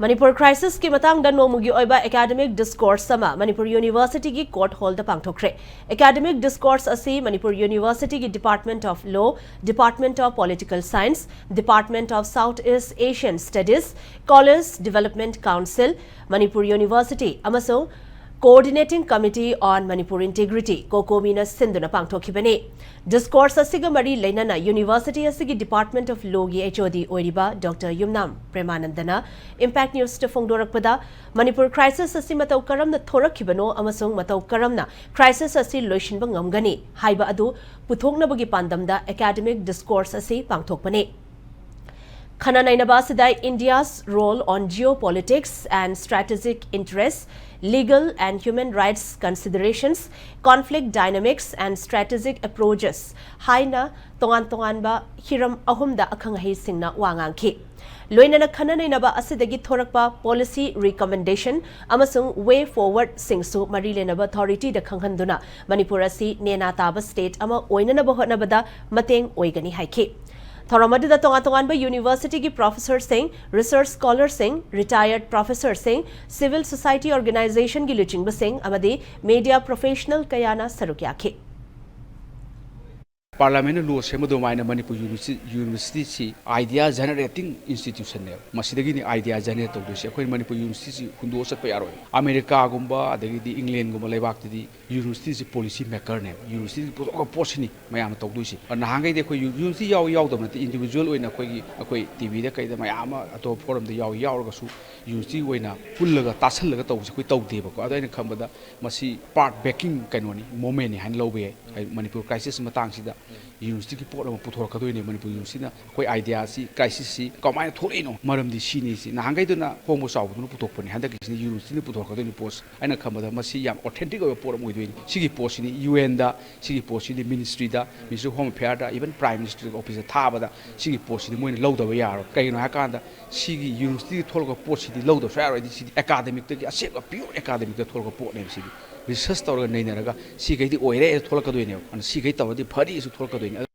Manipur crisis ki matang da nomugi oiba academic discourse sama Manipur University ki court hall da pangthokre. Academic discourse asi Manipur University ki Department of Law, Department of Political Science, Department of Southeast Asian Studies, College Development Council, Manipur University amasong Coordinating Committee on Manipur Integrity Kokomina Sinduna Pangthokibane. Discourse asiga mari leinana University asigi Department of Law gi HOD oiriba Dr. Yumnam Premanandana Impact News to Fongdorakpada Manipur crisis asi matau karamna thorakhibano amasong matau karamna crisis asi loishinba ngamgani haiba adu puthoknabagi pandamda academic discourse asi pangthokpane. Khana nainaba sidai India's role on geopolitics and strategic interests, legal and human rights considerations, conflict dynamics and strategic approaches. Haina tongan ba hiram ahumda akhangahi singna wangangki. Loinana khana nainaba asidagi thorakpa policy recommendation amasung way forward singsu marilenaba authority da khanghanduna Manipur asi nena taba state ama oinanaba hotnabada mateng oigani haiki. Thoramadida tonga-tonganba University ki Professor Singh, Research Scholar Singh, Retired Professor Singh, Civil Society Organization ki Luchingba Singh, amadi Media Professional Kayana Sarukyaki. Parliament law semadumai Manipur University idea generating institution ne masidagi ni idea generate tawduse akhoi Manipur University hundo sakpa yaroi America gumba adagi England gumba leibak ti university policy maker ne university posini mayam tawduse nahangai de khoi university yaw dam na individual oina khoi TV da kai da mayam atop forum da yaw ga su university oina pullaga tasallaga tawse khoi tawde ba ko adaina khambada masi part backing kanoni moment ni han lobe Manipur crisis matang sida University ki pot ama puthor kadoi ne Manipur University na koi idea si crisis si kamai thori no maram di sini si na hangai do na homo saw do puthok pani handa ki university ni puthor kadoi ni post aina khamada masi yam authentic oy por moi doi sigi post ni UN da sigi post ni ministry da Ministry of Home Affairs da even Prime Minister office tha ba da sigi post ni moi ni low da ba yaro kai no hakanda sigi university tholga post ni low da fa di sigi academic da ki asep pure academic da tholga pot ne sigi research tawra nei naraga si gai di oire tholka doi ne an si gai tawdi phari su tholka doi ne